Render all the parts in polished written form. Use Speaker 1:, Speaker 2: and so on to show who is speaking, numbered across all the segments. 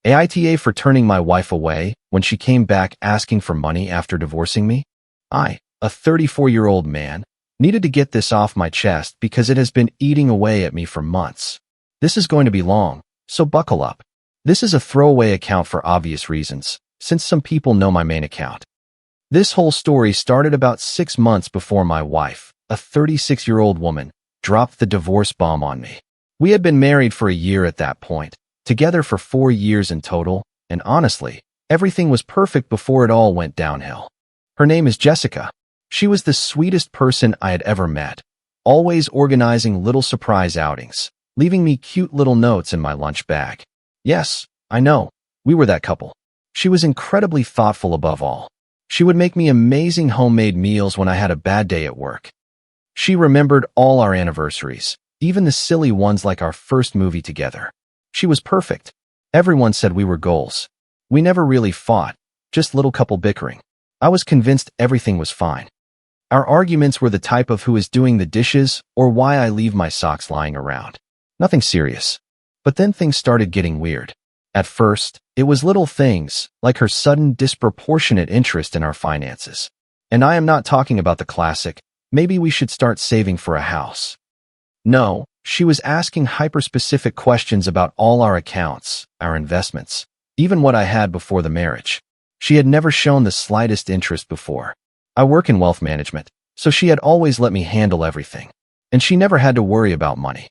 Speaker 1: AITA for turning my wife away when she came back asking for money after divorcing me? I, a 34-year-old man, needed to get this off my chest because it has been eating away at me for months. This is going to be long, so buckle up. This is a throwaway account for obvious reasons, since some people know my main account. This whole story started about 6 months before my wife, a 36-year-old woman, dropped the divorce bomb on me. We had been married for a year at that point, together for 4 years in total, and honestly, everything was perfect before it all went downhill. Her name is Jessica. She was the sweetest person I had ever met, always organizing little surprise outings, leaving me cute little notes in my lunch bag. Yes, I know, we were that couple. She was incredibly thoughtful above all. She would make me amazing homemade meals when I had a bad day at work. She remembered all our anniversaries, even the silly ones like our first movie together. She was perfect. Everyone said we were goals. We never really fought, just little couple bickering. I was convinced everything was fine. Our arguments were the type of who is doing the dishes or why I leave my socks lying around. Nothing serious. But then things started getting weird. At first, it was little things, like her sudden disproportionate interest in our finances. And I am not talking about the classic, maybe we should start saving for a house. No, she was asking hyper-specific questions about all our accounts, our investments, even what I had before the marriage. She had never shown the slightest interest before. I work in wealth management, so she had always let me handle everything. And she never had to worry about money.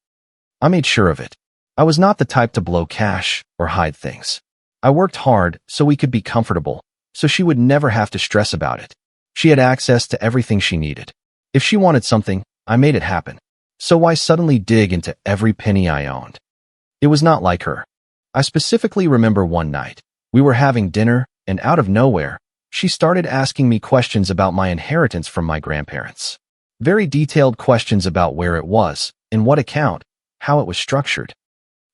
Speaker 1: I made sure of it. I was not the type to blow cash or hide things. I worked hard so we could be comfortable, so she would never have to stress about it. She had access to everything she needed. If she wanted something, I made it happen. So why suddenly dig into every penny I owned? It was not like her. I specifically remember one night, we were having dinner, and out of nowhere, she started asking me questions about my inheritance from my grandparents. Very detailed questions about where it was, in what account, how it was structured.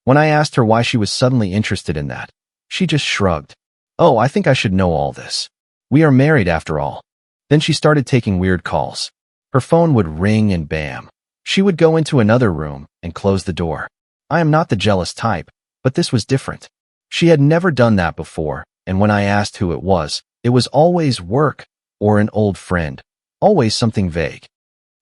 Speaker 1: When I asked her why she was suddenly interested in that, she just shrugged. Oh, I think I should know all this. We are married after all. Then she started taking weird calls. Her phone would ring and bam. She would go into another room and close the door. I am not the jealous type, but this was different. She had never done that before, and when I asked who it was always work or an old friend, always something vague.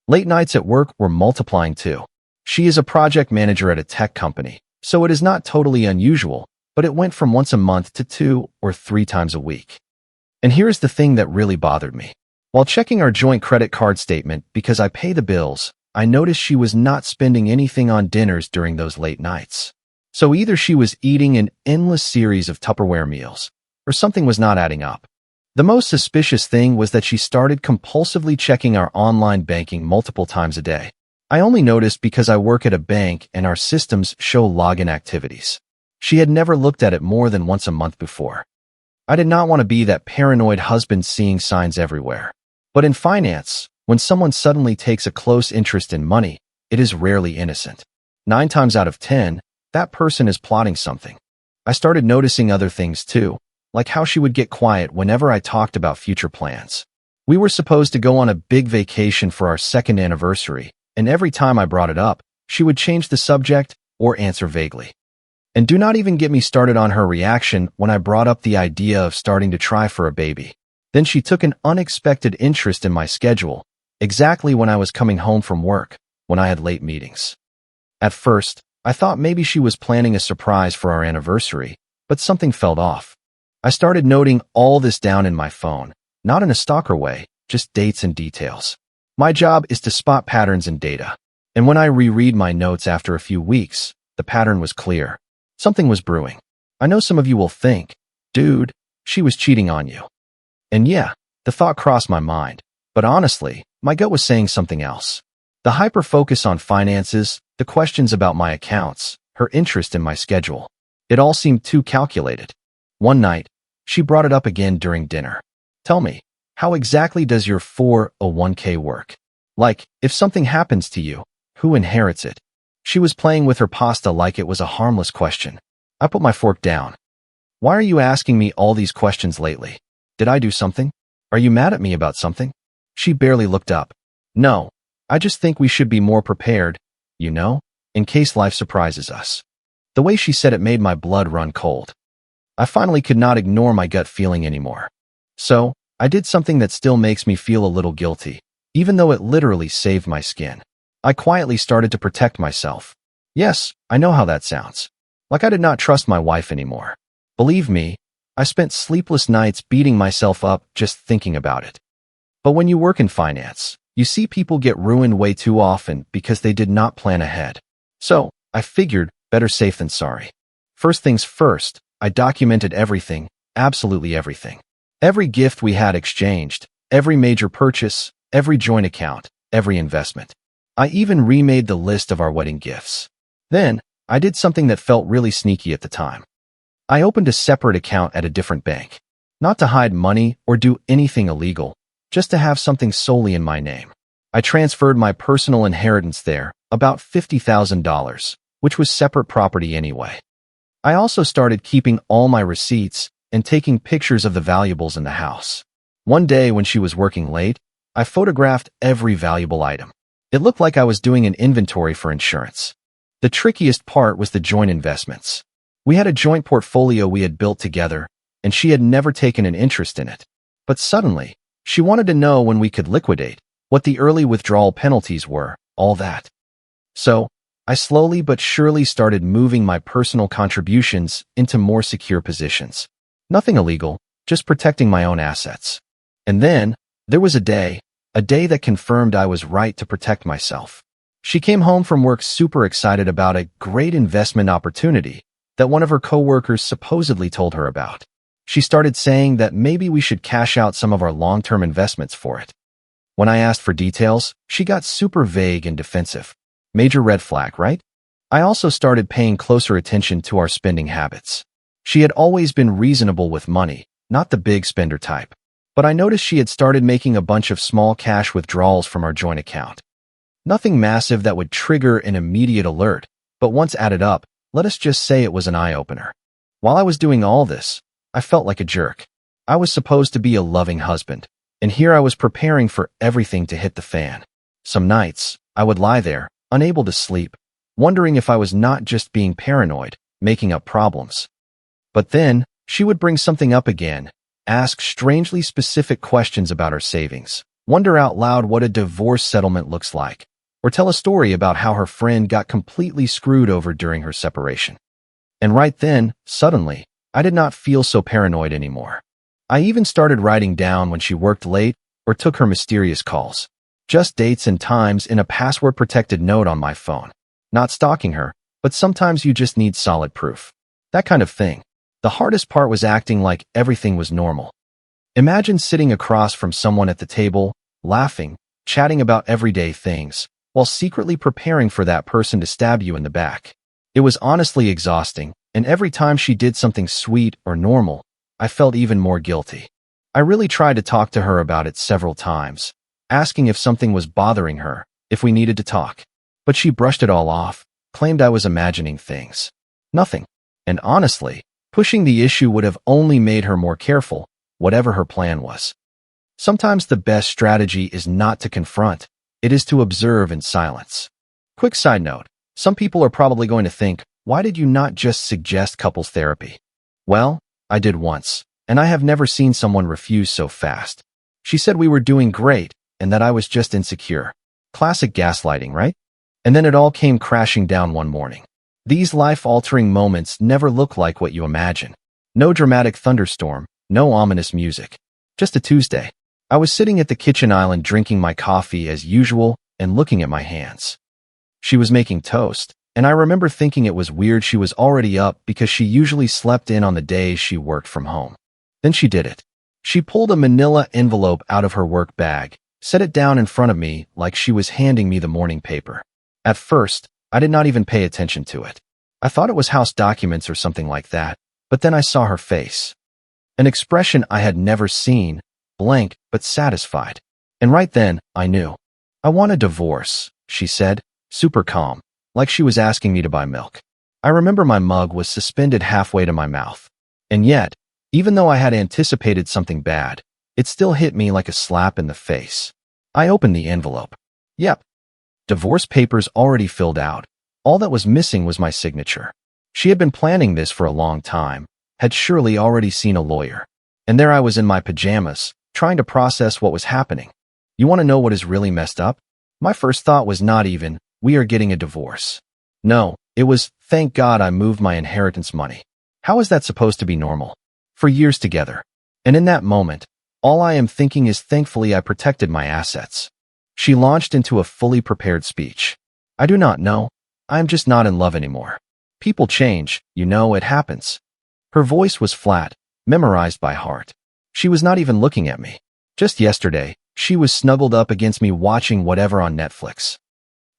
Speaker 1: Late nights at work were multiplying too. She is a project manager at a tech company, so it is not totally unusual, but it went from once a month to 2 or 3 times a week. And here's the thing that really bothered me. While checking our joint credit card statement because I pay the bills, I noticed she was not spending anything on dinners during those late nights. So either she was eating an endless series of Tupperware meals, or something was not adding up. The most suspicious thing was that she started compulsively checking our online banking multiple times a day. I only noticed because I work at a bank and our systems show login activities. She had never looked at it more than once a month before. I did not want to be that paranoid husband seeing signs everywhere. But in finance, when someone suddenly takes a close interest in money, it is rarely innocent. 9 times out of 10, that person is plotting something. I started noticing other things too, like how she would get quiet whenever I talked about future plans. We were supposed to go on a big vacation for our 2nd anniversary, and every time I brought it up, she would change the subject or answer vaguely. And do not even get me started on her reaction when I brought up the idea of starting to try for a baby. Then she took an unexpected interest in my schedule, exactly when I was coming home from work, when I had late meetings. At first, I thought maybe she was planning a surprise for our anniversary, but something felt off. I started noting all this down in my phone, not in a stalker way, just dates and details. My job is to spot patterns in data. And when I reread my notes after a few weeks, the pattern was clear. Something was brewing. I know some of you will think, dude, she was cheating on you. And yeah, the thought crossed my mind. But honestly, my gut was saying something else. The hyper-focus on finances, the questions about my accounts, her interest in my schedule. It all seemed too calculated. One night, she brought it up again during dinner. Tell me, how exactly does your 401k work? Like, if something happens to you, who inherits it? She was playing with her pasta like it was a harmless question. I put my fork down. Why are you asking me all these questions lately? Did I do something? Are you mad at me about something? She barely looked up. No, I just think we should be more prepared, in case life surprises us. The way she said it made my blood run cold. I finally could not ignore my gut feeling anymore. So, I did something that still makes me feel a little guilty, even though it literally saved my skin. I quietly started to protect myself. Yes, I know how that sounds. Like I did not trust my wife anymore. Believe me, I spent sleepless nights beating myself up just thinking about it. But when you work in finance, you see people get ruined way too often because they did not plan ahead. So, I figured, better safe than sorry. First things first, I documented everything, absolutely everything. Every gift we had exchanged, every major purchase, every joint account, every investment. I even remade the list of our wedding gifts. Then, I did something that felt really sneaky at the time. I opened a separate account at a different bank. Not to hide money or do anything illegal, just to have something solely in my name. I transferred my personal inheritance there, about $50,000, which was separate property anyway. I also started keeping all my receipts and taking pictures of the valuables in the house. One day when she was working late, I photographed every valuable item. It looked like I was doing an inventory for insurance. The trickiest part was the joint investments. We had a joint portfolio we had built together, and she had never taken an interest in it. But suddenly, she wanted to know when we could liquidate, what the early withdrawal penalties were, all that. So, I slowly but surely started moving my personal contributions into more secure positions. Nothing illegal, just protecting my own assets. And then, there was a day that confirmed I was right to protect myself. She came home from work super excited about a great investment opportunity that one of her coworkers supposedly told her about. She started saying that maybe we should cash out some of our long-term investments for it. When I asked for details, she got super vague and defensive. Major red flag, right? I also started paying closer attention to our spending habits. She had always been reasonable with money, not the big spender type. But I noticed she had started making a bunch of small cash withdrawals from our joint account. Nothing massive that would trigger an immediate alert, but once added up, let us just say it was an eye-opener. While I was doing all this, I felt like a jerk. I was supposed to be a loving husband, and here I was preparing for everything to hit the fan. Some nights, I would lie there, unable to sleep, wondering if I was not just being paranoid, making up problems. But then, she would bring something up again, ask strangely specific questions about our savings, wonder out loud what a divorce settlement looks like, or tell a story about how her friend got completely screwed over during her separation. And right then, suddenly, I did not feel so paranoid anymore. I even started writing down when she worked late or took her mysterious calls. Just dates and times in a password-protected note on my phone. Not stalking her, but sometimes you just need solid proof. That kind of thing. The hardest part was acting like everything was normal. Imagine sitting across from someone at the table, laughing, chatting about everyday things, while secretly preparing for that person to stab you in the back. It was honestly exhausting, and every time she did something sweet or normal, I felt even more guilty. I really tried to talk to her about it several times, asking if something was bothering her, if we needed to talk. But she brushed it all off, claimed I was imagining things. Nothing. And honestly, pushing the issue would have only made her more careful, whatever her plan was. Sometimes the best strategy is not to confront, it is to observe in silence. Quick side note, some people are probably going to think, why did you not just suggest couples therapy? Well, I did once, and I have never seen someone refuse so fast. She said we were doing great, and that I was just insecure. Classic gaslighting, right? And then it all came crashing down one morning. These life-altering moments never look like what you imagine. No dramatic thunderstorm, no ominous music. Just a Tuesday. I was sitting at the kitchen island drinking my coffee as usual and looking at my hands. She was making toast, and I remember thinking it was weird she was already up because she usually slept in on the days she worked from home. Then she did it. She pulled a manila envelope out of her work bag, set it down in front of me like she was handing me the morning paper. At first, I did not even pay attention to it. I thought it was house documents or something like that, but then I saw her face. An expression I had never seen, blank but satisfied. And right then, I knew. I want a divorce, she said, super calm, like she was asking me to buy milk. I remember my mug was suspended halfway to my mouth. And yet, even though I had anticipated something bad, it still hit me like a slap in the face. I opened the envelope. Yep. Divorce papers already filled out. All that was missing was my signature. She had been planning this for a long time, had surely already seen a lawyer. And there I was in my pajamas, trying to process what was happening. You want to know what is really messed up? My first thought was not even, we are getting a divorce. No, it was, thank God I moved my inheritance money. How is that supposed to be normal? For years together. And in that moment, all I am thinking is thankfully I protected my assets. She launched into a fully prepared speech. I do not know. I am just not in love anymore. People change, you know, it happens. Her voice was flat, memorized by heart. She was not even looking at me. Just yesterday, she was snuggled up against me watching whatever on Netflix.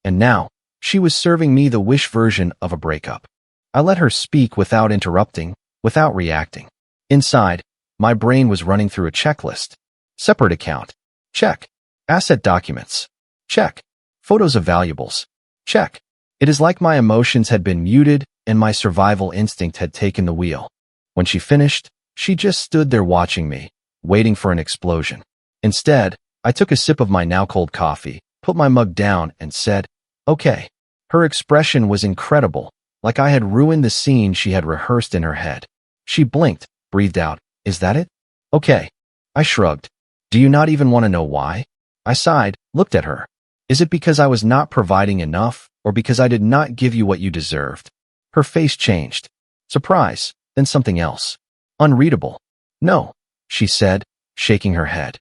Speaker 1: And now, she was serving me the wish version of a breakup. I let her speak without interrupting, without reacting. Inside, my brain was running through a checklist. Separate account. Check. Asset documents. Check. Photos of valuables. Check. It is like my emotions had been muted and my survival instinct had taken the wheel. When she finished, she just stood there watching me, waiting for an explosion. Instead, I took a sip of my now cold coffee, put my mug down, and said, okay. Her expression was incredible, like I had ruined the scene she had rehearsed in her head. She blinked, breathed out, is that it? Okay. I shrugged. Do you not even want to know why? I sighed, looked at her. Is it because I was not providing enough, or because I did not give you what you deserved? Her face changed. Surprise, then something else. Unreadable. No, she said, shaking her head.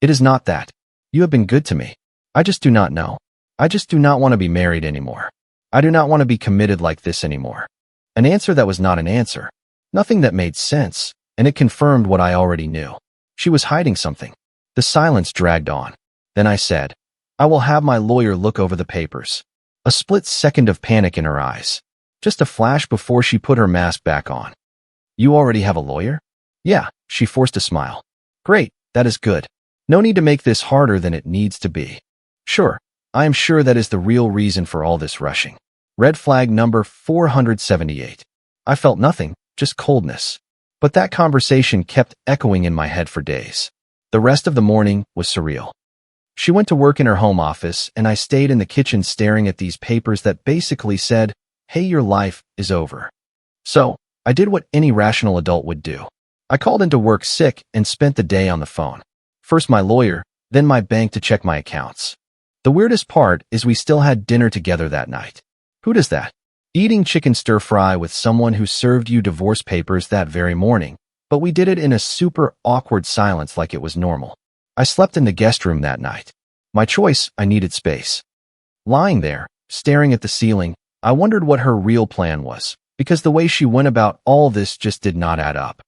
Speaker 1: It is not that. You have been good to me. I just do not know. I just do not want to be married anymore. I do not want to be committed like this anymore. An answer that was not an answer. Nothing that made sense, and it confirmed what I already knew. She was hiding something. The silence dragged on. Then I said, I will have my lawyer look over the papers. A split second of panic in her eyes. Just a flash before she put her mask back on. You already have a lawyer? Yeah, she forced a smile. Great, that is good. No need to make this harder than it needs to be. Sure, I am sure that is the real reason for all this rushing. Red flag number 478. I felt nothing, just coldness. But that conversation kept echoing in my head for days. The rest of the morning was surreal. She went to work in her home office, and I stayed in the kitchen staring at these papers that basically said, hey, your life is over. So, I did what any rational adult would do. I called into work sick and spent the day on the phone. First my lawyer, then my bank to check my accounts. The weirdest part is we still had dinner together that night. Who does that? Eating chicken stir-fry with someone who served you divorce papers that very morning, but we did it in a super awkward silence like it was normal. I slept in the guest room that night. My choice, I needed space. Lying there, staring at the ceiling, I wondered what her real plan was, because the way she went about all this just did not add up.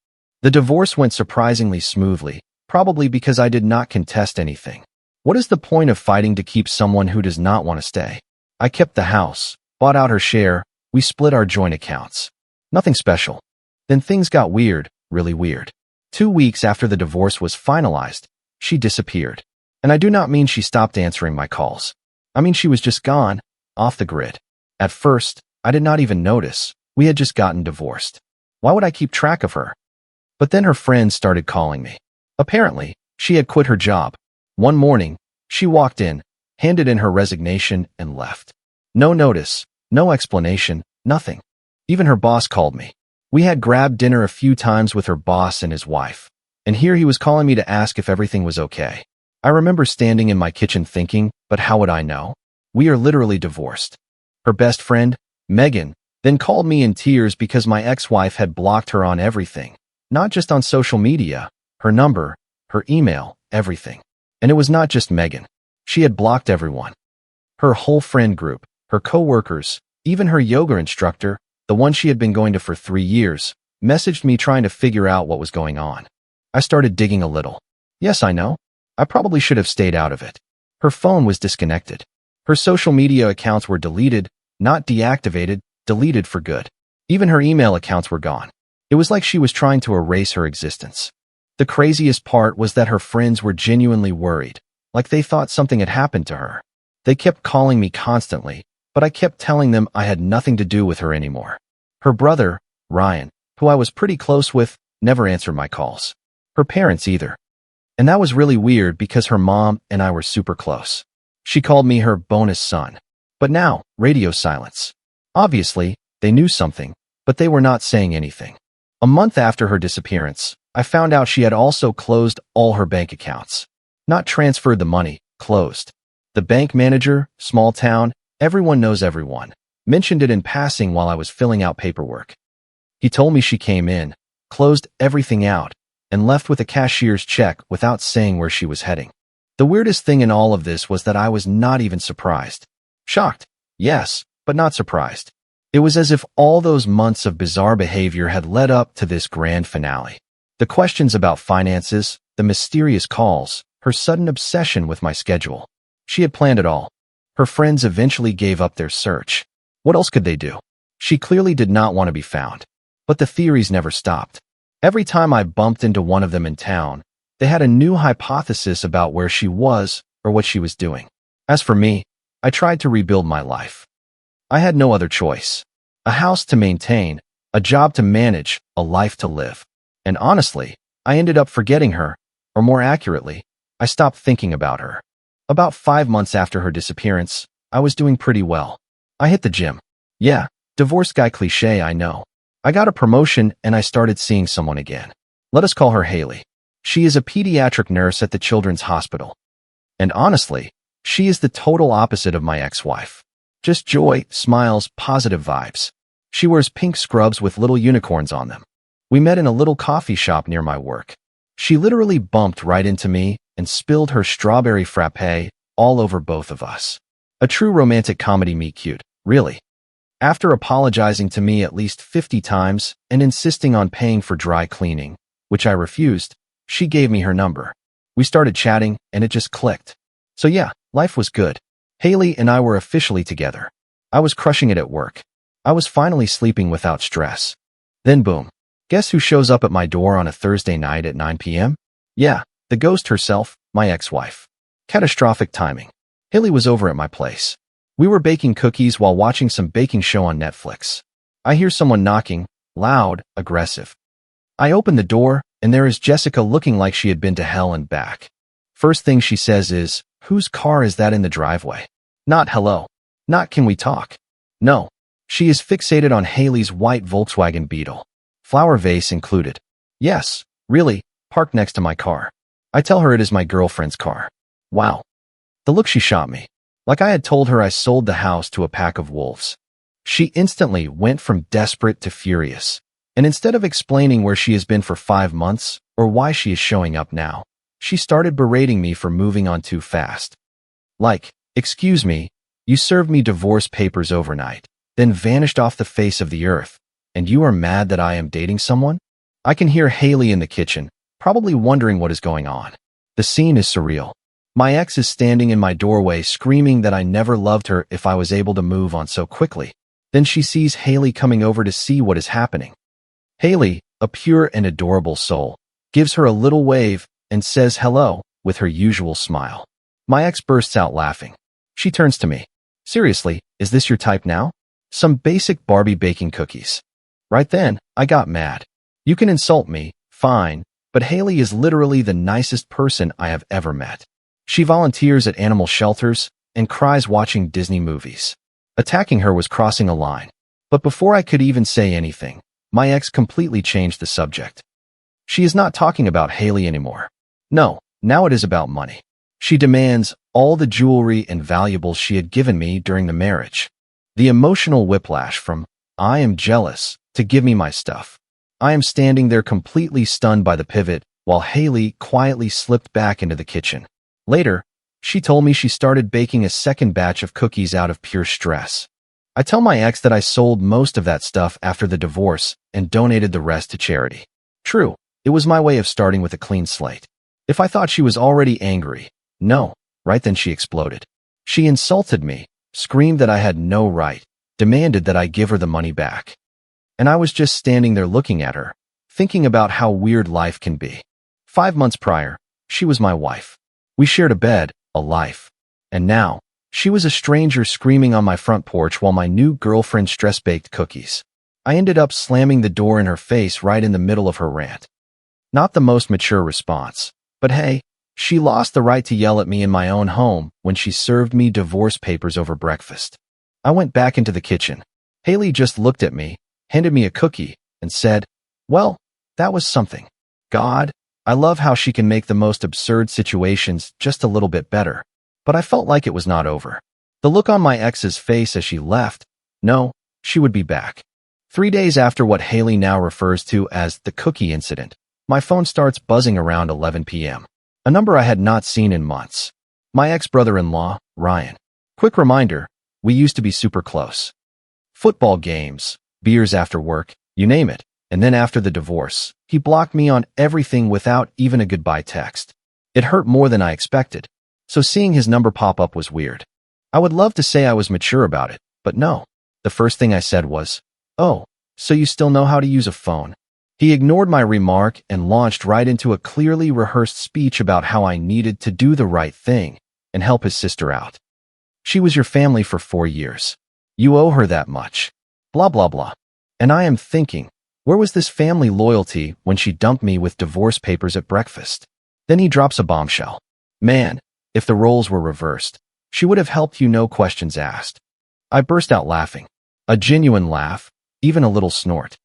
Speaker 1: The divorce went surprisingly smoothly, probably because I did not contest anything. What is the point of fighting to keep someone who does not want to stay? I kept the house, bought out her share, we split our joint accounts. Nothing special. Then things got weird, really weird. 2 weeks after the divorce was finalized, she disappeared. And I do not mean she stopped answering my calls. I mean she was just gone, off the grid. At first, I did not even notice. We had just gotten divorced. Why would I keep track of her? But then her friends started calling me. Apparently, she had quit her job. One morning, she walked in, handed in her resignation, and left. No notice, no explanation, nothing. Even her boss called me. We had grabbed dinner a few times with her boss and his wife. And here he was calling me to ask if everything was okay. I remember standing in my kitchen thinking, but how would I know? We are literally divorced. Her best friend, Megan, then called me in tears because my ex-wife had blocked her on everything. Not just on social media, her number, her email, everything. And it was not just Megan. She had blocked everyone. Her whole friend group, her coworkers, even her yoga instructor, the one she had been going to for 3 years, messaged me trying to figure out what was going on. I started digging a little. Yes, I know. I probably should have stayed out of it. Her phone was disconnected. Her social media accounts were deleted, not deactivated, deleted for good. Even her email accounts were gone. It was like she was trying to erase her existence. The craziest part was that her friends were genuinely worried, like they thought something had happened to her. They kept calling me constantly, but I kept telling them I had nothing to do with her anymore. Her brother, Ryan, who I was pretty close with, never answered my calls. Her parents either. And that was really weird because her mom and I were super close. She called me her bonus son. But now, radio silence. Obviously, they knew something, but they were not saying anything. A month after her disappearance, I found out she had also closed all her bank accounts. Not transferred the money, closed. The bank manager, small town, everyone knows everyone, mentioned it in passing while I was filling out paperwork. He told me she came in, closed everything out, and left with a cashier's check without saying where she was heading. The weirdest thing in all of this was that I was not even surprised. Shocked, yes, but not surprised. It was as if all those months of bizarre behavior had led up to this grand finale. The questions about finances, the mysterious calls, her sudden obsession with my schedule. She had planned it all. Her friends eventually gave up their search. What else could they do? She clearly did not want to be found. But the theories never stopped. Every time I bumped into one of them in town, they had a new hypothesis about where she was or what she was doing. As for me, I tried to rebuild my life. I had no other choice. A house to maintain, a job to manage, a life to live. And honestly, I ended up forgetting her, or more accurately, I stopped thinking about her. About 5 months after her disappearance, I was doing pretty well. I hit the gym. Yeah, divorce guy cliché, I know. I got a promotion and I started seeing someone again. Let us call her Haley. She is a pediatric nurse at the children's hospital. And honestly, she is the total opposite of my ex-wife. Just joy, smiles, positive vibes. She wears pink scrubs with little unicorns on them. We met in a little coffee shop near my work. She literally bumped right into me and spilled her strawberry frappe all over both of us. A true romantic comedy meet cute, really. After apologizing to me at least 50 times and insisting on paying for dry cleaning, which I refused, she gave me her number. We started chatting and it just clicked. So yeah, life was good. Haley and I were officially together. I was crushing it at work. I was finally sleeping without stress. Then boom. Guess who shows up at my door on a Thursday night at 9 p.m.? Yeah, the ghost herself, my ex-wife. Catastrophic timing. Haley was over at my place. We were baking cookies while watching some baking show on Netflix. I hear someone knocking, loud, aggressive. I open the door, and there is Jessica looking like she had been to hell and back. First thing she says is, "Whose car is that in the driveway?" Not hello. Not can we talk. No. She is fixated on Haley's white Volkswagen Beetle. Flower vase included. Yes, really, parked next to my car. I tell her it is my girlfriend's car. Wow. The look she shot me. Like I had told her I sold the house to a pack of wolves. She instantly went from desperate to furious. And instead of explaining where she has been for 5 months or why she is showing up now, she started berating me for moving on too fast. Like, excuse me, you served me divorce papers overnight, then vanished off the face of the earth, and you are mad that I am dating someone? I can hear Haley in the kitchen, probably wondering what is going on. The scene is surreal. My ex is standing in my doorway screaming that I never loved her if I was able to move on so quickly. Then she sees Haley coming over to see what is happening. Haley, a pure and adorable soul, gives her a little wave and says hello with her usual smile. My ex bursts out laughing. She turns to me. Seriously, is this your type now? Some basic Barbie baking cookies. Right then, I got mad. You can insult me, fine, but Haley is literally the nicest person I have ever met. She volunteers at animal shelters and cries watching Disney movies. Attacking her was crossing a line. But before I could even say anything, my ex completely changed the subject. She is not talking about Haley anymore. No, now it is about money. She demands all the jewelry and valuables she had given me during the marriage. The emotional whiplash from, I am jealous, to give me my stuff. I am standing there completely stunned by the pivot, while Haley quietly slipped back into the kitchen. Later, she told me she started baking a second batch of cookies out of pure stress. I tell my ex that I sold most of that stuff after the divorce and donated the rest to charity. True, it was my way of starting with a clean slate. If I thought she was already angry, no, right then she exploded. She insulted me, screamed that I had no right, demanded that I give her the money back. And I was just standing there looking at her, thinking about how weird life can be. 5 months prior, she was my wife. We shared a bed, a life. And now, she was a stranger screaming on my front porch while my new girlfriend stress-baked cookies. I ended up slamming the door in her face right in the middle of her rant. Not the most mature response, but hey, she lost the right to yell at me in my own home when she served me divorce papers over breakfast. I went back into the kitchen. Haley just looked at me, handed me a cookie, and said, Well, that was something. God, I love how she can make the most absurd situations just a little bit better. But I felt like it was not over. The look on my ex's face as she left, no, she would be back. 3 days after what Haley now refers to as the cookie incident, my phone starts buzzing around 11 p.m. A number I had not seen in months. My ex-brother-in-law, Ryan. Quick reminder, we used to be super close. Football games, beers after work, you name it. And then after the divorce, he blocked me on everything without even a goodbye text. It hurt more than I expected. So seeing his number pop up was weird. I would love to say I was mature about it, but no. The first thing I said was, "Oh, so you still know how to use a phone?" He ignored my remark and launched right into a clearly rehearsed speech about how I needed to do the right thing and help his sister out. She was your family for 4 years. You owe her that much. Blah, blah, blah. And I am thinking, where was this family loyalty when she dumped me with divorce papers at breakfast? Then he drops a bombshell. Man, if the roles were reversed, she would have helped you, no questions asked. I burst out laughing. A genuine laugh, even a little snort.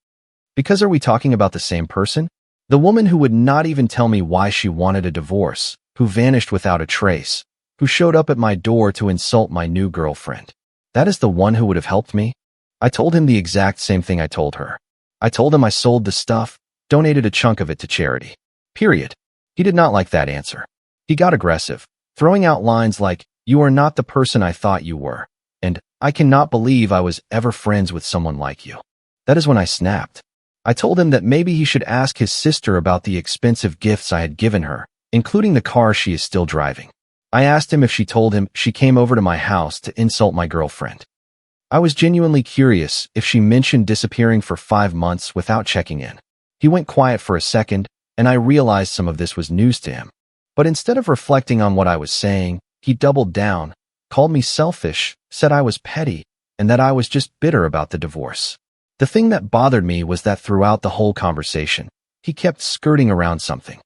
Speaker 1: Because are we talking about the same person? The woman who would not even tell me why she wanted a divorce, who vanished without a trace, who showed up at my door to insult my new girlfriend. That is the one who would have helped me? I told him the exact same thing I told her. I told him I sold the stuff, donated a chunk of it to charity. Period. He did not like that answer. He got aggressive, throwing out lines like, "You are not the person I thought you were," and "I cannot believe I was ever friends with someone like you." That is when I snapped. I told him that maybe he should ask his sister about the expensive gifts I had given her, including the car she is still driving. I asked him if she told him she came over to my house to insult my girlfriend. I was genuinely curious if she mentioned disappearing for 5 months without checking in. He went quiet for a second, and I realized some of this was news to him. But instead of reflecting on what I was saying, he doubled down, called me selfish, said I was petty, and that I was just bitter about the divorce. The thing that bothered me was that throughout the whole conversation, he kept skirting around something.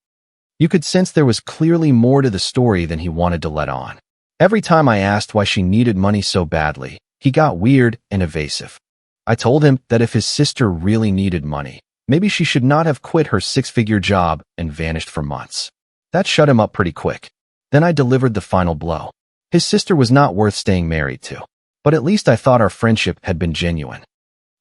Speaker 1: You could sense there was clearly more to the story than he wanted to let on. Every time I asked why she needed money so badly, he got weird and evasive. I told him that if his sister really needed money, maybe she should not have quit her 6-figure job and vanished for months. That shut him up pretty quick. Then I delivered the final blow. His sister was not worth staying married to. But at least I thought our friendship had been genuine.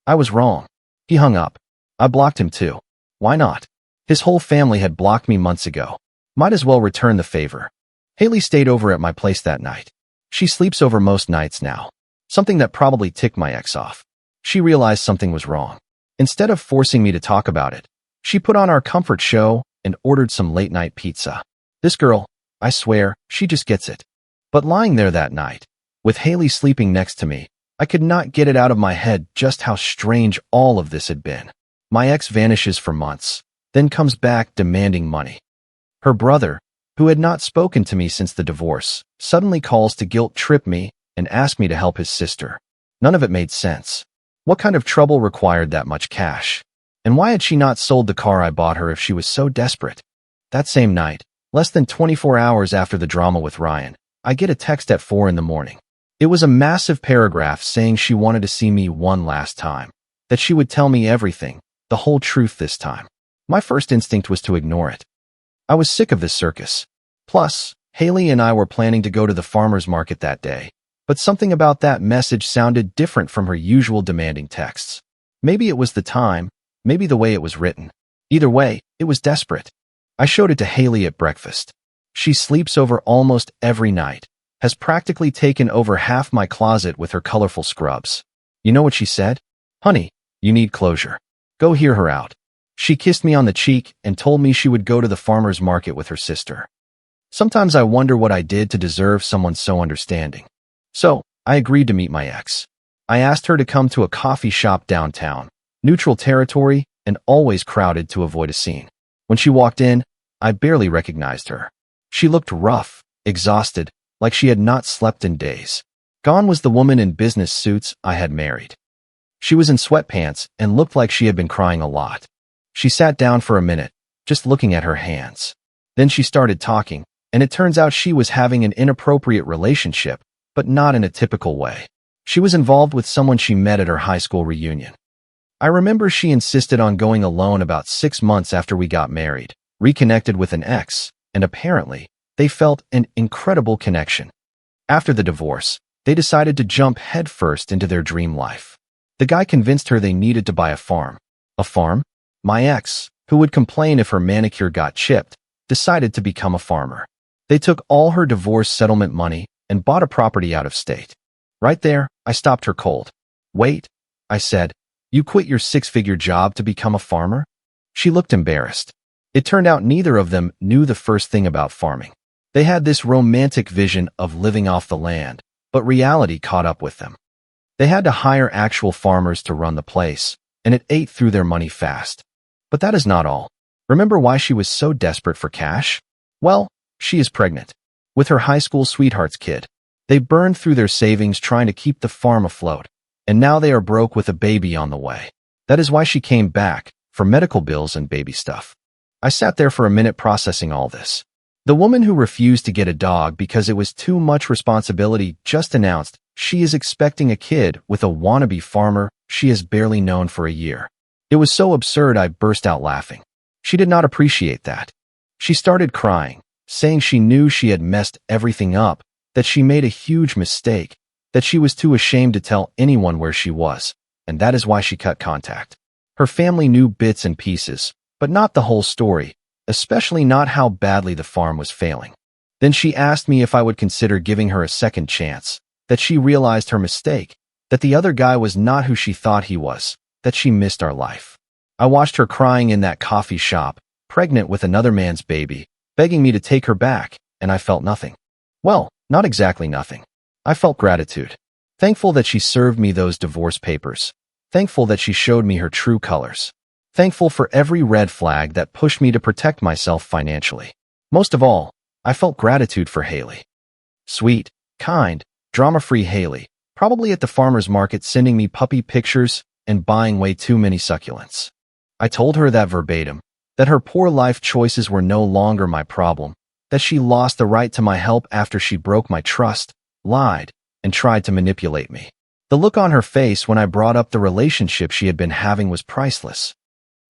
Speaker 1: I was wrong. He hung up. I blocked him too. Why not? His whole family had blocked me months ago. Might as well return the favor. Haley stayed over at my place that night. She sleeps over most nights now. Something that probably ticked my ex off. She realized something was wrong. Instead of forcing me to talk about it, she put on our comfort show and ordered some late-night pizza. This girl, I swear, she just gets it. But lying there that night, with Haley sleeping next to me, I could not get it out of my head just how strange all of this had been. My ex vanishes for months, then comes back demanding money. Her brother, who had not spoken to me since the divorce, suddenly calls to guilt-trip me and ask me to help his sister. None of it made sense. What kind of trouble required that much cash? And why had she not sold the car I bought her if she was so desperate? That same night, less than 24 hours after the drama with Ryan, I get a text at 4 in the morning. It was a massive paragraph saying she wanted to see me one last time, that she would tell me everything, the whole truth this time. My first instinct was to ignore it. I was sick of this circus. Plus, Haley and I were planning to go to the farmer's market that day. But something about that message sounded different from her usual demanding texts. Maybe it was the time, maybe the way it was written. Either way, it was desperate. I showed it to Haley at breakfast. She sleeps over almost every night, has practically taken over half my closet with her colorful scrubs. You know what she said? "Honey, you need closure. Go hear her out." She kissed me on the cheek and told me she would go to the farmer's market with her sister. Sometimes I wonder what I did to deserve someone so understanding. So, I agreed to meet my ex. I asked her to come to a coffee shop downtown, neutral territory, and always crowded to avoid a scene. When she walked in, I barely recognized her. She looked rough, exhausted, like she had not slept in days. Gone was the woman in business suits I had married. She was in sweatpants and looked like she had been crying a lot. She sat down for a minute, just looking at her hands. Then she started talking, and it turns out she was having an inappropriate relationship, but not in a typical way. She was involved with someone she met at her high school reunion. I remember she insisted on going alone about 6 months after we got married, reconnected with an ex, and apparently, they felt an incredible connection. After the divorce, they decided to jump headfirst into their dream life. The guy convinced her they needed to buy a farm. A farm? My ex, who would complain if her manicure got chipped, decided to become a farmer. They took all her divorce settlement money and bought a property out of state. Right there, I stopped her cold. Wait, I said, you quit your 6-figure job to become a farmer? She looked embarrassed. It turned out neither of them knew the first thing about farming. They had this romantic vision of living off the land, but reality caught up with them. They had to hire actual farmers to run the place, and it ate through their money fast. But that is not all. Remember why she was so desperate for cash? Well, she is pregnant. With her high school sweetheart's kid. They burned through their savings trying to keep the farm afloat, and now they are broke with a baby on the way. That is why she came back, for medical bills and baby stuff. I sat there for a minute processing all this. The woman who refused to get a dog because it was too much responsibility just announced she is expecting a kid with a wannabe farmer she has barely known for a year. It was so absurd I burst out laughing. She did not appreciate that. She started crying, saying she knew she had messed everything up, that she made a huge mistake, that she was too ashamed to tell anyone where she was, and that is why she cut contact. Her family knew bits and pieces, but not the whole story, especially not how badly the farm was failing. Then she asked me if I would consider giving her a second chance, that she realized her mistake, that the other guy was not who she thought he was, that she missed our life. I watched her crying in that coffee shop, pregnant with another man's baby, begging me to take her back, and I felt nothing. Well, not exactly nothing. I felt gratitude. Thankful that she served me those divorce papers. Thankful that she showed me her true colors. Thankful for every red flag that pushed me to protect myself financially. Most of all, I felt gratitude for Haley. Sweet, kind, drama-free Haley, probably at the farmer's market sending me puppy pictures and buying way too many succulents. I told her that verbatim, that her poor life choices were no longer my problem, that she lost the right to my help after she broke my trust, lied, and tried to manipulate me. The look on her face when I brought up the relationship she had been having was priceless.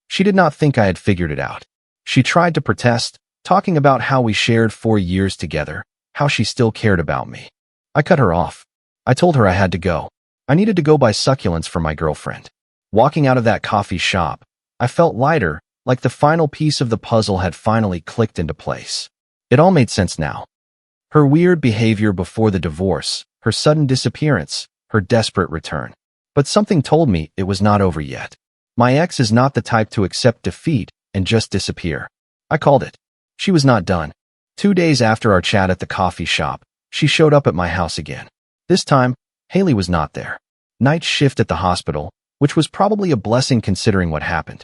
Speaker 1: She did not think I had figured it out. She tried to protest, talking about how we shared 4 years together, how she still cared about me. I cut her off. I told her I had to go. I needed to go buy succulents for my girlfriend. Walking out of that coffee shop, I felt lighter, like the final piece of the puzzle had finally clicked into place. It all made sense now. Her weird behavior before the divorce, her sudden disappearance, her desperate return. But something told me it was not over yet. My ex is not the type to accept defeat and just disappear. I called it. She was not done. 2 days after our chat at the coffee shop, she showed up at my house again. This time, Haley was not there. Night shift at the hospital, which was probably a blessing considering what happened.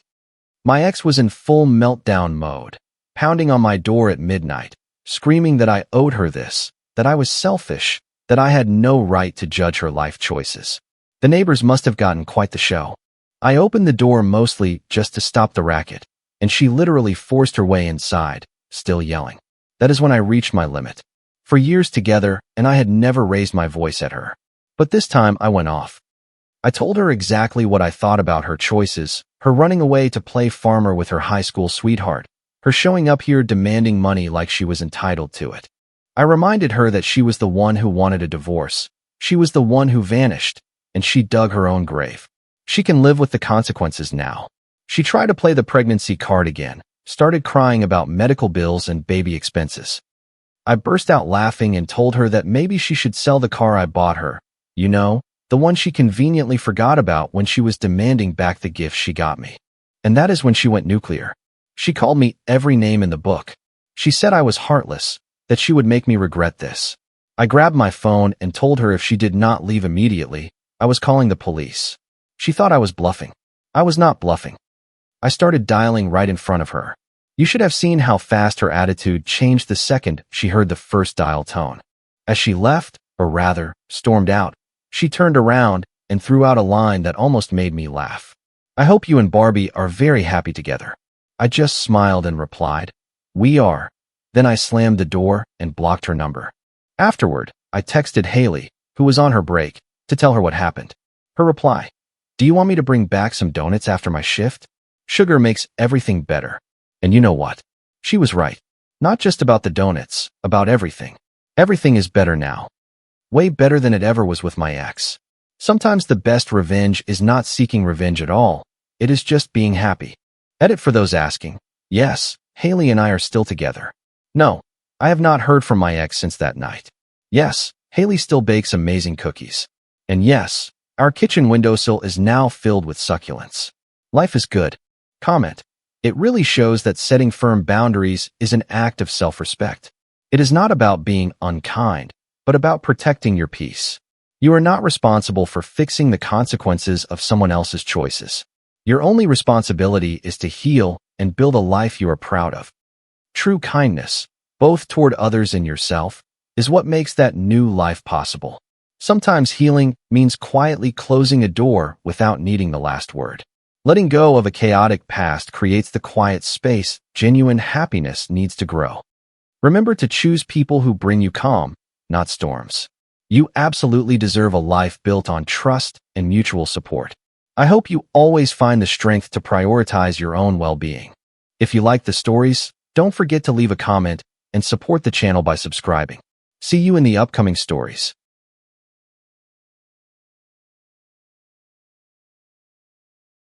Speaker 1: My ex was in full meltdown mode, pounding on my door at midnight, screaming that I owed her this, that I was selfish, that I had no right to judge her life choices. The neighbors must have gotten quite the show. I opened the door mostly just to stop the racket, and she literally forced her way inside, still yelling. That is when I reached my limit. For years together, and I had never raised my voice at her. But this time I went off. I told her exactly what I thought about her choices, her running away to play farmer with her high school sweetheart, her showing up here demanding money like she was entitled to it. I reminded her that she was the one who wanted a divorce. She was the one who vanished, and she dug her own grave. She can live with the consequences now. She tried to play the pregnancy card again, started crying about medical bills and baby expenses. I burst out laughing and told her that maybe she should sell the car I bought her, you know, the one she conveniently forgot about when she was demanding back the gift she got me. And that is when she went nuclear. She called me every name in the book. She said I was heartless, that she would make me regret this. I grabbed my phone and told her if she did not leave immediately, I was calling the police. She thought I was bluffing. I was not bluffing. I started dialing right in front of her. You should have seen how fast her attitude changed the second she heard the first dial tone. As she left, or rather, stormed out, she turned around and threw out a line that almost made me laugh. I hope you and Barbie are very happy together. I just smiled and replied, we are. Then I slammed the door and blocked her number. Afterward, I texted Haley, who was on her break, to tell her what happened. Her reply, Do you want me to bring back some donuts after my shift? Sugar makes everything better. And you know what? She was right. Not just about the donuts, about everything. Everything is better now. Way better than it ever was with my ex. Sometimes the best revenge is not seeking revenge at all. It is just being happy. Edit for those asking. Yes, Haley and I are still together. No, I have not heard from my ex since that night. Yes, Haley still bakes amazing cookies. And yes, our kitchen windowsill is now filled with succulents. Life is good. Comment. It really shows that setting firm boundaries is an act of self-respect. It is not about being unkind, but about protecting your peace. You are not responsible for fixing the consequences of someone else's choices. Your only responsibility is to heal and build a life you are proud of. True kindness, both toward others and yourself, is what makes that new life possible. Sometimes healing means quietly closing a door without needing the last word. Letting go of a chaotic past creates the quiet space genuine happiness needs to grow. Remember to choose people who bring you calm, not storms. You absolutely deserve a life built on trust and mutual support. I hope you always find the strength to prioritize your own well-being. If you like the stories, don't forget to leave a comment and support the channel by subscribing. See you in the upcoming stories.